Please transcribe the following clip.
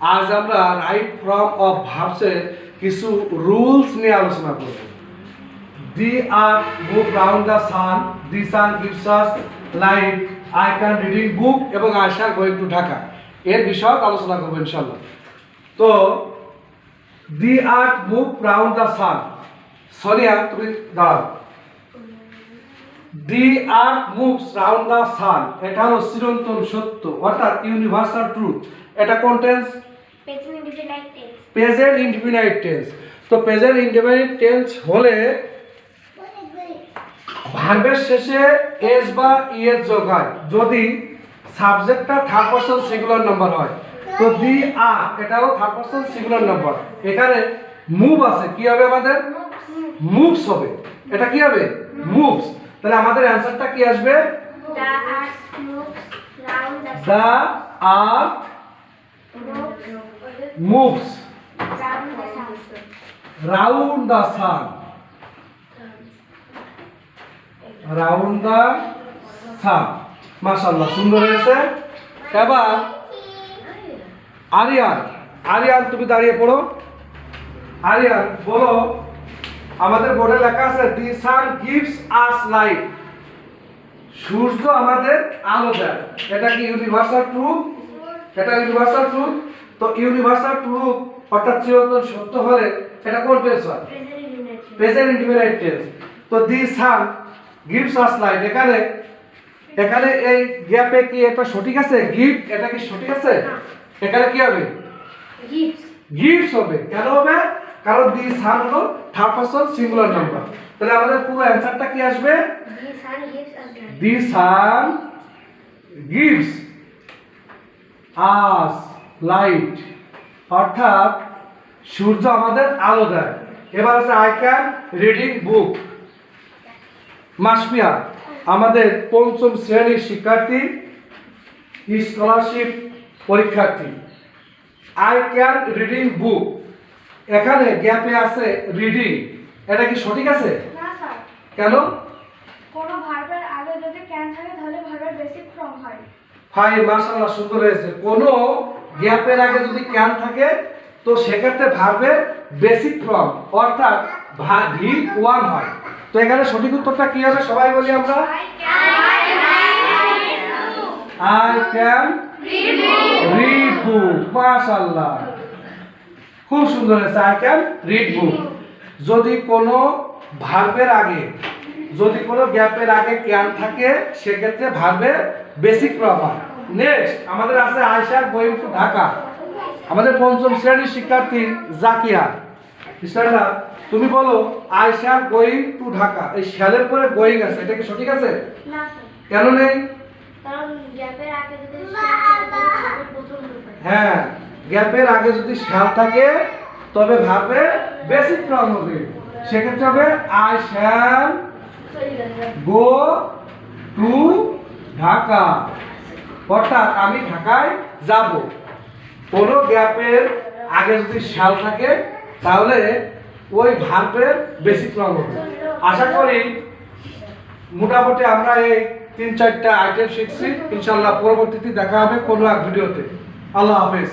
আজ আমরা right from of ভার্বসের কিছু রুলস নিয়ে আলোচনা করব। The earth move round the sun, the sun gives us light, I can reading book এবং I shall going to Dhaka, এর বিষয়ে আলোচনা করবো ইনশাল্লাহ। তো the earth move round the sun, Sonia তুমি দাঁড়াও। The earth moves round the sun, এটা হলো চিরন্তন সত্য অর্থাৎ ইউনিভার্সাল ট্রুথ। এটা কোন টেন্স? Present indefinite tense. তো প্রেজেন্ট ইনডিফিনাইট টেন্স হলে ভার্বের শেষে এস বা ইএস যোগ হয় যদি সাবজেক্টটা থার্ড পারসন সিঙ্গুলার নাম্বার হয়। তো দি আর এটাও থার্ড পারসন সিঙ্গুলার নাম্বার। এখানে মুভ আছে, কি হবে আমাদের? মুভস হবে। এটা কি হবে? মুভস। তাহলে আমাদের অ্যানসারটা কি আসবে? The earth moves round the San, round the সান। মাশাআল্লাহ, সুন্দর হয়েছে। এবার আরিয়ান, আরিয়ান তুমি দাঁড়িয়ে পড়ো। আরিয়ান বলো, আমাদের বোর্ডে লেখা আছে দি সান গিভস আস লাইট, সূর্য আমাদের আলো দেয়। এটা কি ইউনিভার্সাল ট্রুথ? এটা ইউনিভার্সাল ট্রুথ। তো ইউনিভার্সাল ট্রুথ অর্থাৎ চিরন্তন সত্য হলে এটা কোন টেন্স হয়? Present indefinite tense. তো দি সান গিভস আস লাইট, এখানে এখানে এই গ্যাপে কি এটা সঠিক আছে? গিভ, এটা কি সঠিক আছে? এখানে কি হবে? গিভস হবে। কেন হবে? কারণ দি সান হলো থার্ড পারসন সিঙ্গুলার নাম্বার। তাহলে আমাদের পুরো অ্যানসারটা কি আসবে? দি সান গিভস আস লাইট, অর্থাৎ সূর্য আমাদের আলো দেয়। এবার আছে আই ক্যান রিডিং বুক। মাসপিয়া আমাদের পঞ্চম শ্রেণীর শিক্ষার্থী, স্কলারশিপ পরীক্ষার্থী। আই ক্যান রিডিং বুক, এখানে গ্যাপে আছে রিডিং, এটা কি সঠিক আছে? না স্যার। কেন? কোন ভার্বের আগে যদি ক্যান থাকে তাহলে ভার্বের বেসিক ফর্ম হয়। হাই, মাশাআল্লাহ, সুন্দর হয়েছে। কোন গ্যাপের আগে যদি ক্যান থাকে তো সেক্ষেত্রে ভার্বের বেসিক ফর্ম অর্থাৎ V1 হয়। তো এখানে সঠিক উত্তরটা কি হবে সবাই বলি আমরা? আই ক্যান রিড বুক। মাশাআল্লাহ, খুব সুন্দর হয়েছে। আই ক্যান রিড বুক। যদি কোনো ভার্বের আগে, যদি কোনো গ্যাপের আগে ক্যান থাকে সেক্ষেত্রে ভার্বের বেসিক ফর্ম হয়। নেক্সট আমাদের আছে I shall going to Dhaka. আমাদের পঞ্চম শ্রেণীর শিক্ষার্থী জাকিয়া। স্টার্টার তুমি বলো I shall going to Dhaka, এই শ্যালের পরে গোয়িং আছে, এটা কি সঠিক আছে? না স্যার। কেন নেই? কারণ গ্যাপের আগে যদি শ্যাল থাকে তবে ভার্বের প্রথম রূপ হয়। হ্যাঁ, গ্যাপের আগে যদি শ্যাল থাকে তবে ভার্বের বেসিক ফর্ম হবে। সেক্ষেত্রে হবে I shall go to Dhaka, অর্থাৎ আমি ঢাকায় যাব। কোনো গ্যাপের আগে যদি শ্যাল থাকে তাহলে ওই ভার্বের বেসিক ফর্ম হবে। আশা করি মোটামুটি আমরা এই 3-4টা আইটেম শিখছি। ইনশাআল্লাহ পরবর্তীতে দেখা হবে কোনো এক ভিডিওতে। আল্লাহ হাফেজ।